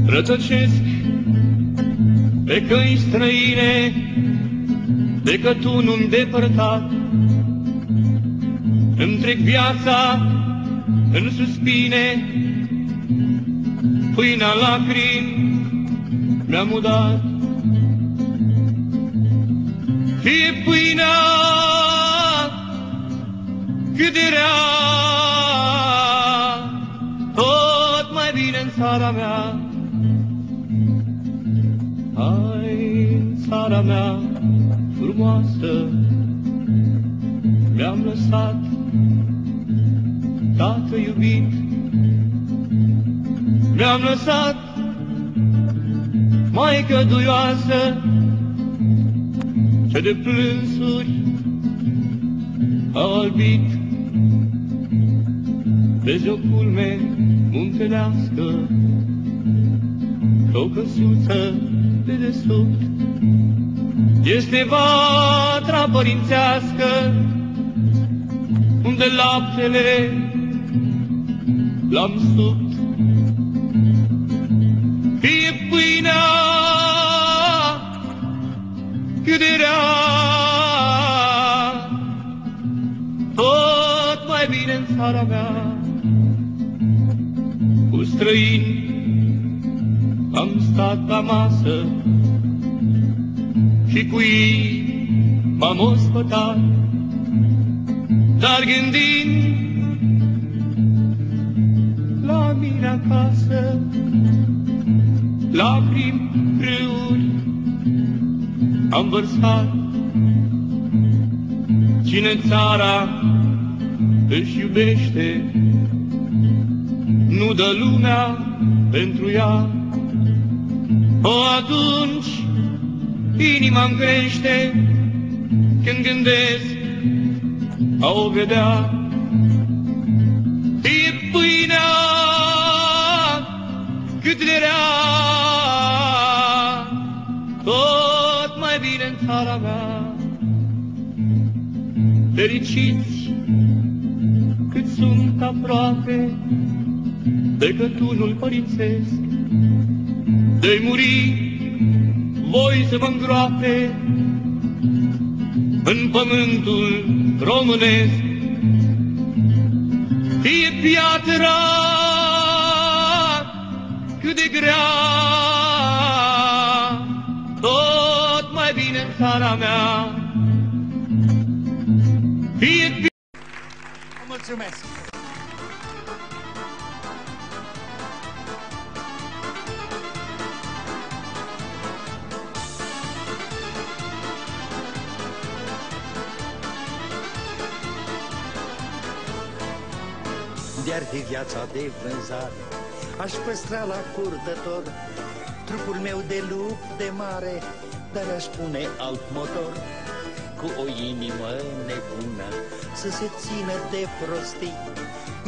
Rătăcesc pe căi străine, de că tu nu-mi depărtat. Îmi trec viața în suspine, pâinea lacrimi mi-am udat. Fie pâinea cât de rea, tot mai bine în țara mea. Hai, în țara mea frumoasă, mi-am lăsat tată iubit, mi-am lăsat maică duioasă, ce de plânsuri au albit. Vezi o culme muntenească, o căsuță de desubt, este vatra părințească, unde laptele l-am subt. Fie pâinea cât de rea, tot mai bine în țara mea. Cu străini am stat la masă și cu ei m-am ospătat, dar gândind la mine acasă, lacrimi, râuri am vărsat. Cine țara își iubește, nu dă lumea pentru ea. O, atunci inima-mi crește când gândesc a o vedea. E pâinea cât de rea, tot mai bine în țara mea. Fericiți cât sunt aproape de cătunul părințesc, de-i muri voi să mă îngroape în pământul românesc. Fie piatra cât de grea, tot mai bine în țara mea. Fie... Mulțumesc! De-ar fi viața de vânzare, aș păstra la purtător trupul meu de lup de mare, dar aș pune alt motor. Cu o inimă nebună să se țină de prostii,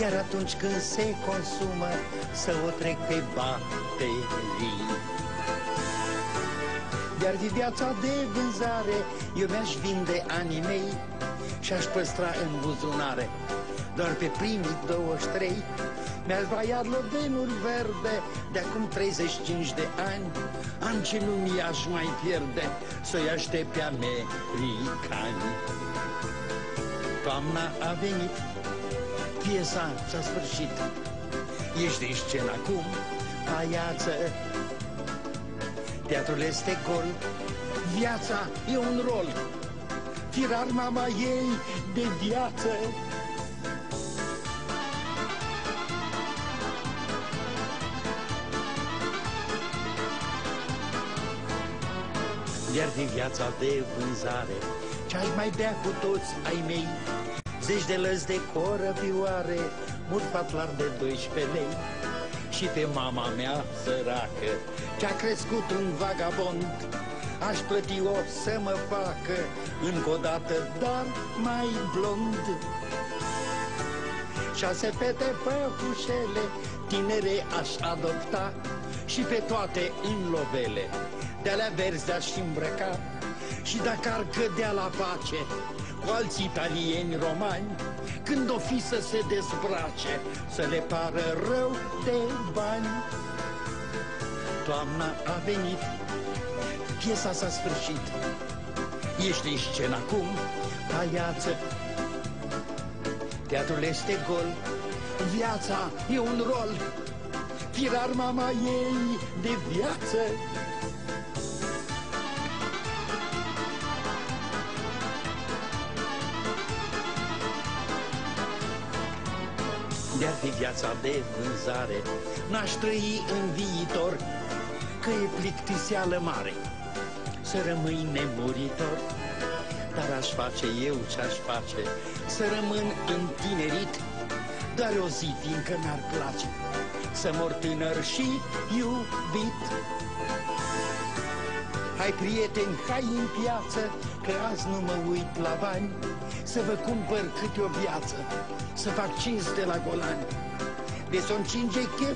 iar atunci când se consumă să o trec pe baterii. De-ar fi viața de vânzare, eu mi-aș vinde anii mei și-aș păstra în buzunare doar pe primii 23. Mi-aș lua iar lodenuri verde de acum 35 de ani, ani ce nu mi-aș mai pierde să-i aștept pe americani. Toamna a venit, piesa s-a sfârșit, ești în scenă acum, paiață. Teatrul este gol, viața e un rol, tirar mama ei de viață. De-ar fi viața de vânzare, ce-aș mai bea cu toți ai mei, 10 de lăzi de corăbioare, murfatlar de 12 lei. Și pe mama mea săracă, ce-a crescut un vagabond, aș plăti-o să mă facă încă o dată, dar mai blond. 6 fete păpușele tinere aș adopta și pe toate în lovele de-alea verzi aș îmbrăca. Și dacă ar cădea la pace cu alți italieni romani, când o fi să se dezbrace, să le pară rău de bani. Toamna a venit, piesa s-a sfârșit, ești în scenă acum, paiață. Teatrul este gol, viața e un rol, firar mama ei de viață. De-ar fi viața de vânzare, n-aș trăi în viitor, că e plictiseală mare să rămâi nemuritor. Dar aș face eu ce-aș face, să rămân întinerit, doar o zi, fiindcă mi-ar place să mor tânăr și iubit. Hai, prieteni, hai în piață, că azi nu mă uit la bani, să vă cumpăr câte o viață, să fac cinci de la golani. De s-o încinge chef